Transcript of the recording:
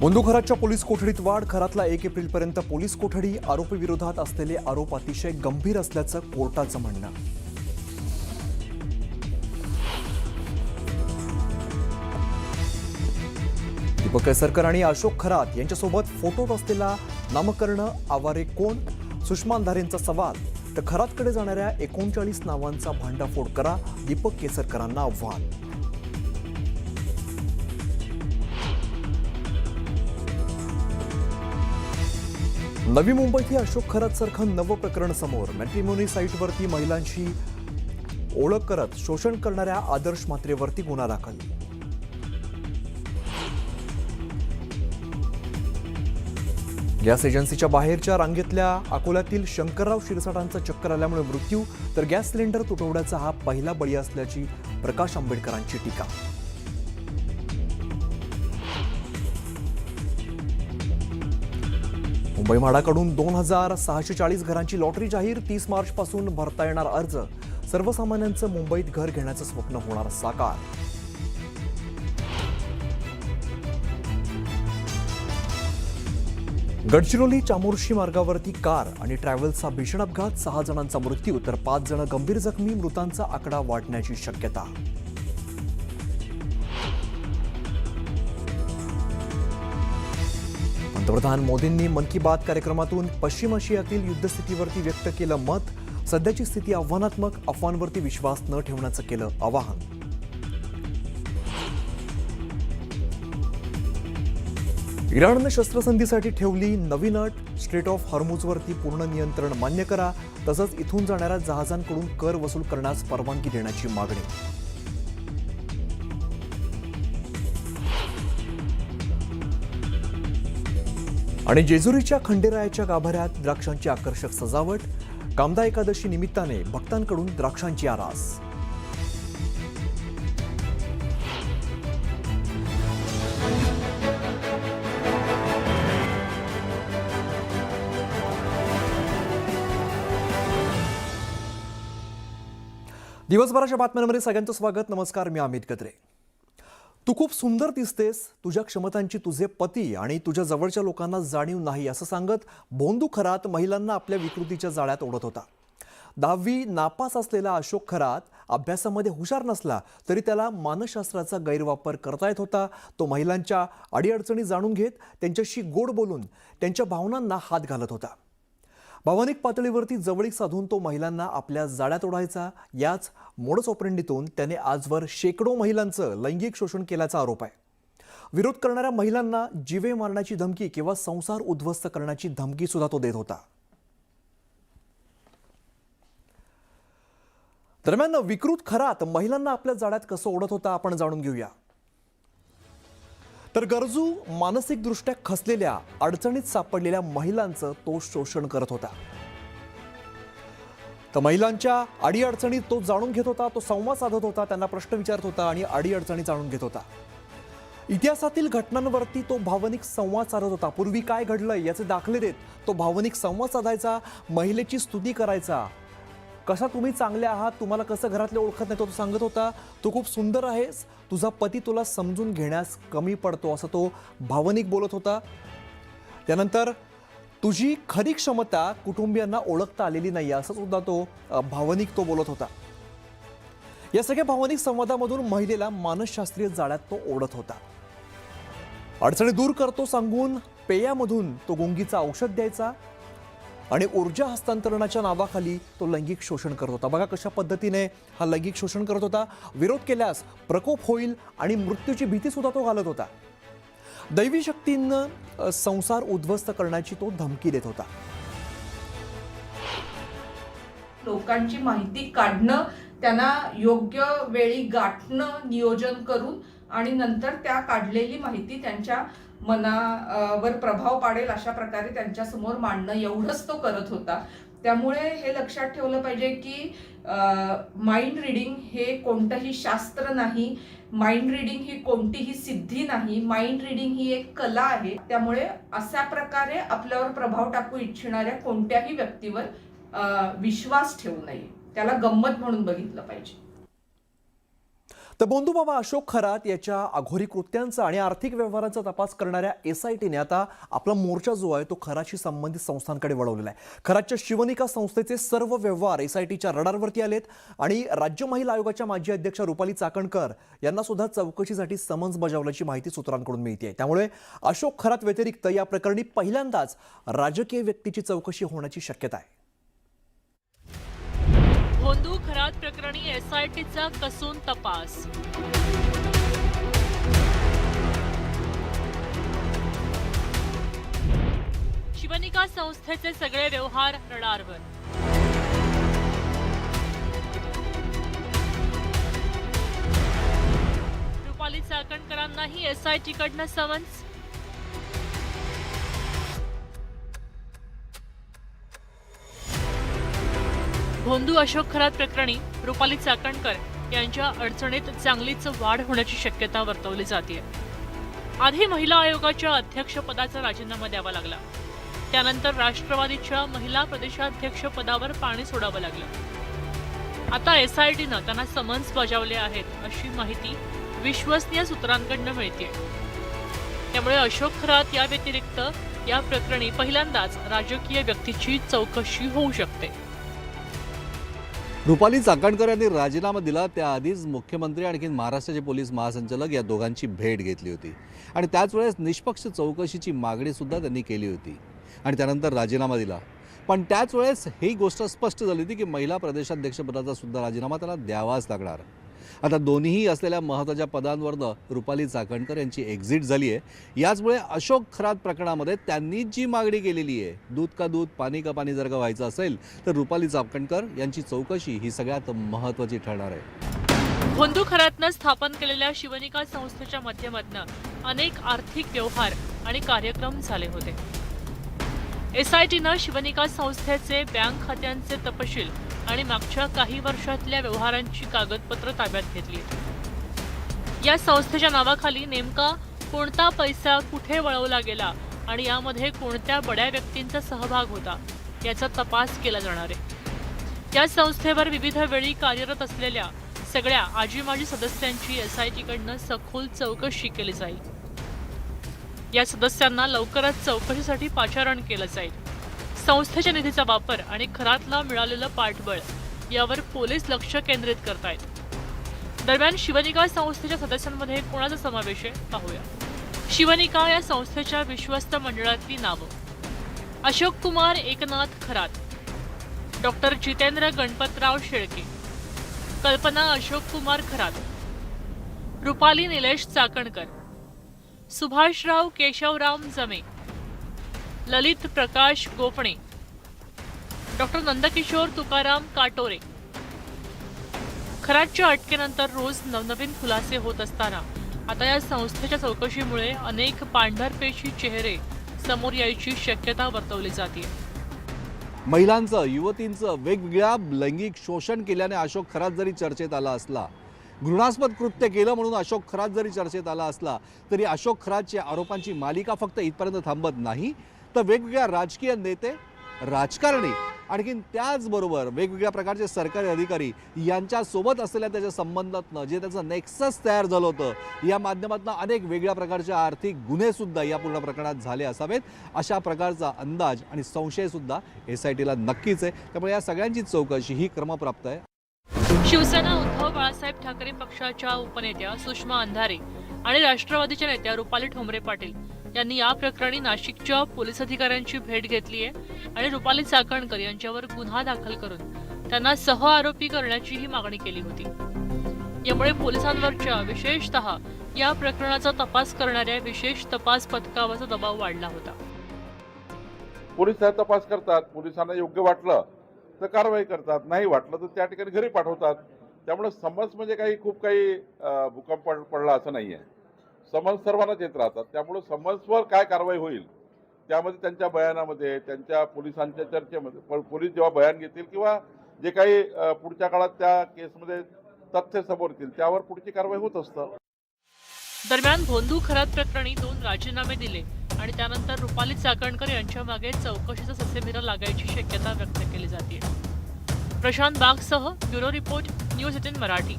बोंदूखरातच्या police कोठडीत वाढ. खरातला 1 एप्रिलपर्यंत पोलीस कोठडी. आरोपी विरोधात असलेले आरोप अतिशय गंभीर असल्याचं कोर्टाचं म्हणणं. दीपक केसरकर आणि अशोक खरात यांच्यासोबत फोटोत असलेला नामकरण आवारे कोण? सुषमा अंधारेंचा सवाल. तर खरातकडे जाणाऱ्या 39 नावांचा भांडाफोड करा, दीपक केसरकरांना आव्हान. नवी मुंबईत अशोक खरातसारखं नवं प्रकरण समोर. मॅट्रिमोनी साईटवरती महिलांची ओळख करत शोषण करणाऱ्या आदर्श म्हात्रेवरती गुन्हा दाखल. गॅस एजन्सीच्या बाहेरच्या रांगेतल्या अकोल्यातील शंकरराव शिरसाटांचा चक्कर आल्यामुळे मृत्यू. तर गॅस सिलेंडर तुटवड्याचा हा पहिला बळी असल्याची प्रकाश आंबेडकरांची टीका. मुंबई म्हाडाकडून 2640 घरांची लॉटरी जाहीर. 30 मार्चपासून भरता येणार अर्ज. सर्वसामान्यांचं मुंबईत घर घेण्याचं स्वप्न होणार साकार. गडचिरोली चामोर्शी मार्गावरती कार आणि ट्रॅव्हल्सचा भीषण अपघात. 6 जणांचा मृत्यू तर 5 जण गंभीर जखमी. मृतांचा आकडा वाढण्याची शक्यता. पंतप्रधान मोदींनी मन की बात कार्यक्रमातून पश्चिम आशियातील युद्धस्थितीवरती व्यक्त केलं मत. सध्याची स्थिती आव्हानात्मक. अफवांवरती विश्वास न ठेवण्याचं केलं आवाहन. इराणनं शस्त्रसंधीसाठी ठेवली नवीन अट. स्ट्रेट ऑफ हॉर्मुझवरती पूर्ण नियंत्रण मान्य करा. तसंच इथून जाणाऱ्या जहाजांकडून कर वसूल करण्यास परवानगी देण्याची मागणी. आणि जेजुरीच्या खंडेरायाच्या गाभाऱ्यात द्राक्षांची आकर्षक सजावट. कामदा एकादशी निमित्ताने भक्तांकडून द्राक्षांची आरास. दिवसभराच्या बातम्यांमध्ये सगळ्यांचं स्वागत. नमस्कार, मी अमित कत्रे. तू खूप सुंदर दिसतेस. तुझ्या क्षमतांची तुझे पती आणि तुझ्या जवळच्या लोकांना जाणीव नाही असं सांगत बोंदू खरात महिलांना आपल्या विकृतीच्या जाळ्यात ओढत होता. 10वी नापास असलेला अशोक खरात अभ्यासामध्ये हुशार नसला तरी त्याला मानसशास्त्राचा गैरवापर करता येत होता. तो महिलांच्या अडीअडचणी जाणून घेत त्यांच्याशी गोड बोलून त्यांच्या भावनांना हात घालत होता. भावनिक पातळीवरती जवळीक साधून तो महिलांना आपल्या जाळ्यात ओढायचा. याच मोडस ऑपरेंडीतून त्याने आजवर शेकडो महिलांचं लैंगिक शोषण केल्याचा आरोप आहे. विरोध करणाऱ्या महिलांना जीवे मारण्याची धमकी किंवा संसार उद्ध्वस्त करण्याची धमकी सुद्धा तो देत होता. दरम्यान विकृत खरात महिलांना आपल्या जाळ्यात कसं ओढत होता आपण जाणून घेऊया. तर गरजू, मानसिकदृष्ट्या खचलेल्या, अडचणीत सापडलेल्या महिलांचं तो शोषण करत होता. तर महिलांच्या अडीअडचणी तो जाणून घेत होता. तो संवाद साधत होता, त्यांना प्रश्न विचारत होता आणि अडीअडचणी जाणून घेत होता. इतिहासातील घटनांवरती तो भावनिक संवाद साधत होता. पूर्वी काय घडलंय याचे दाखले देत तो भावनिक संवाद साधायचा. महिलेची स्तुती करायचा. कसा तुम्ही चांगले आहात, तुम्हाला कसं घरातले ओळखत नाही तो सांगत होता. तू खूप सुंदर आहेस, तुझा पती तुला समजून घेण्यास कमी पडतो असं तो भावनिक बोलत होता. त्यानंतर तुझी खरी क्षमता कुटुंबियांना ओळखता आलेली नाही असं सुद्धा तो भावनिक बोलत होता. या सगळ्या भावनिक संवादामधून महिलेला मानसशास्त्रीय जाळ्यात तो ओढत होता. अडचणी दूर करतो सांगून पेयामधून तो गुंगीचा औषध द्यायचा आणि ऊर्जा हस्तांतरणाच्या नावाखाली तो लैंगिक शोषण करत होता. बघा कशा पद्धतीने हा लैंगिक शोषण करत होता. विरोध केल्यास प्रकोप होईल आणि मृत्यूची भीती सुद्धा तो घालत होता. दैवी शक्तींना संसार उद्ध्वस्त करण्याची तो धमकी देत होता. लोकांची माहिती काढणं, त्यांना योग्य वेळी गाठणं नियोजन करून आणि नंतर त्या काढलेली माहिती त्यांच्या मनावर प्रभाव पाडेल अशा प्रकारे त्यांच्या समोर मांडणं, एवढंच तो करत होता. त्यामुळे हे लक्षात ठेवलं पाहिजे की माइंड रिडिंग हे कोणतंही शास्त्र नाही. माइंड रिडिंग ही कोणतीही सिद्धी नाही. माइंड रिडिंग ही एक कला आहे. त्यामुळे अशा प्रकारे आपल्यावर प्रभाव टाकू इच्छिणाऱ्या कोणत्याही व्यक्तीवर विश्वास ठेवू नये. त्याला गंमत म्हणून बघितलं पाहिजे. तर बंधुबाबा अशोक खरात याच्या अघोरी कृत्यांचा आणि आर्थिक व्यवहारांचा तपास करणाऱ्या SITने आता आपला मोर्चा जो आहे तो खरातशी संबंधित संस्थांकडे वळवलेला आहे. खरातच्या शिवनिका संस्थेचे सर्व व्यवहार SITच्या रडारवरती आलेत आणि राज्य महिला आयोगाच्या माजी अध्यक्षा रुपाली चाकणकर यांना सुद्धा चौकशीसाठी समन्स बजावल्याची माहिती सूत्रांकडून मिळते. त्यामुळे अशोक खरात व्यतिरिक्त या प्रकरणी पहिल्यांदाच राजकीय व्यक्तीची चौकशी होण्याची शक्यता आहे. भोंदू खरात प्रकरणी SITचा कसून तपास. शिवनिका संस्थेचे सगळे व्यवहार रडारवर. रुपाली चाकणकरांनाही SITकडनं समन्स. भोंदू अशोक खरात प्रकरणी रुपाली चाकणकर यांच्या अडचणीत चांगलीच वाढ होण्याची शक्यता वर्तवली जाते. आधी महिला आयोगाच्या अध्यक्षपदाचा राजीनामा द्यावा लागला. त्यानंतर राष्ट्रवादीच्या महिला प्रदेशाध्यक्षपदावर पाणी सोडावं लागलं. आता SITनं त्यांना समन्स बजावले आहेत अशी माहिती विश्वसनीय सूत्रांकडून मिळते. त्यामुळे अशोक खरात या व्यतिरिक्त या प्रकरणी पहिल्यांदाच राजकीय व्यक्तीची चौकशी होऊ शकते. रुपाली चाकणकर यांनी राजीनामा दिला त्याआधीच मुख्यमंत्री आणखी महाराष्ट्राचे पोलीस महासंचालक या दोघांची भेट घेतली होती आणि त्याच वेळेस निष्पक्ष चौकशीची मागणी सुद्धा त्यांनी केली होती आणि त्यानंतर राजीनामा दिला. पण त्याच वेळेस ही गोष्ट स्पष्ट झाली होती की महिला प्रदेशाध्यक्षपदाचा सुद्धा राजीनामा त्यांना द्यावाच लागणार. आता दोन्हीही असलेल्या महत्त्वाच्या पदांवरनं रुपाली चाकणकर यांची एक्झिट झाली आहे. याचमुळे अशोक खरात प्रकरणामध्ये त्यांनी जी मागणी केलेली आहे दूध का दूध पाणी का पाणी जर का व्हायचं असेल तर रुपाली चाकणकर यांची चौकशी ही सगळ्यात महत्त्वाची ठरणार आहे. भोंदू खरातनं स्थापन केलेल्या शिवनिका संस्थेच्या माध्यमातून अनेक आर्थिक व्यवहार आणि कार्यक्रम झाले होते. SITनं शिवनिका संस्थेचे बँक खात्यांचे तपशील आणि मागच्या काही वर्षातल्या व्यवहारांची कागदपत्र ताब्यात घेतली. या संस्थेच्या नावाखाली नेमका कोणता पैसा कुठे वळवला गेला आणि यामध्ये कोणत्या बड्या व्यक्तींचा सहभाग होता याचा तपास केला जाणार आहे. या संस्थेवर विविध वेळी कार्यरत असलेल्या सगळ्या आजी माजी सदस्यांची SITकडनं सखोल चौकशी केली जाईल. या सदस्यांना लवकरच चौकशीसाठी पाचारण केलं जाईल. संस्थेच्या निधीचा वापर आणि खरातला मिळालेलं पाठबळ यावर पोलीस लक्ष केंद्रित करतायत. दरम्यान शिवनिका संस्थेच्या सदस्यांमध्ये कोणाचा समावेश आहे पाहूया. शिवनिका या संस्थेच्या विश्वस्त मंडळातली नावं: अशोक कुमार एकनाथ खरात, डॉक्टर जितेंद्र गणपतराव शेळके, कल्पना अशोक कुमार खरात, रुपाली निलेश चाकणकर, सुभाषराव केशवराम जमे, ललित प्रकाश गोपणे, डॉक्टर नंदकिशोर तुकाराम काटोरे. खरातच्या अटकेनंतर रोज नवनवीन खुलासे होत असताना आता या संस्थेच्या चौकशीमुळे अनेक पांढरपेशी चेहरे समोर यायची शक्यता वर्तवली जाते. महिलांचं युवतींचं वेगवेगळ्या लैंगिक शोषण केल्याने अशोक खरात जरी चर्चेत आला असला, घृणास्पद कृत्य केलं म्हणून अशोक खरात जरी चर्चेत आला असला तरी अशोक खरातच्या आरोपांची मालिका फक्त इथपर्यंत थांबत नाही तर वेगवेगळ्या राजकीय नेते, राजकारणी आणखीन त्याचबरोबर वेगवेगळ्या प्रकारचे सरकारी अधिकारी यांच्यासोबत असलेल्या त्याच्या संबंधातनं जे त्याचं नेक्सस तयार झालं होतं या माध्यमातून अनेक वेगळ्या प्रकारचे आर्थिक गुन्हेसुद्धा या पूर्ण प्रकरणात झाले असावेत अशा प्रकारचा अंदाज आणि संशयसुद्धा SITला नक्कीच आहे. त्यामुळे या सगळ्यांची चौकशी ही क्रमप्राप्त आहे. शिवसेना उद्धव बाळासाहेब ठाकरे पक्षाच्या उपनेत्या सुषमा अंधारे आणि राष्ट्रवादीच्या नेत्या रुपाली ठोंबरे पाटील यांनी या प्रकरणी नाशिकच्या पोलीस अधिकाऱ्यांची भेट घेतली आहे आणि रुपाली चाकणकर यांच्यावर गुन्हा दाखल करून त्यांना सहआरोपी करण्याचीही मागणी केली होती. यामुळे पोलिसांवरच्या विशेषतः या प्रकरणाचा तपास करणाऱ्या विशेष तपास पथकावरचा दबाव वाढला होता. पोलीस तपास करतात, पोलिसांना योग्य वाटलं तर कारवाई करतात, नाही वाटलं तर त्या ठिकाणी घरी पाठवतात. त्यामुळे समन्स म्हणजे खूप काही भूकंप पडला असं नाही आहे. समन्स सर्वांनाच येत राहतात. त्यामुळे समन्सवर काय कारवाई होईल त्यामध्ये त्यांच्या बयानामध्ये, त्यांच्या पोलिसांच्या चर्चेमध्ये, पोलीस जेव्हा बयान घेतील किंवा जे काही पुढच्या काळात त्या केसमध्ये तथ्य समोर येतील त्यावर पुढची कारवाई होत असतं. दरम्यान भोंदू खरात प्रकरणी 2 राजीनामे दिले आणि त्यानंतर रुपाली चाकणकर यांच्या मागे चौकशीचा ससेमिरा लागायची शक्यता व्यक्त केली जाते. प्रशांत बागसह ब्युरो रिपोर्ट, न्यूज 18 मराठी.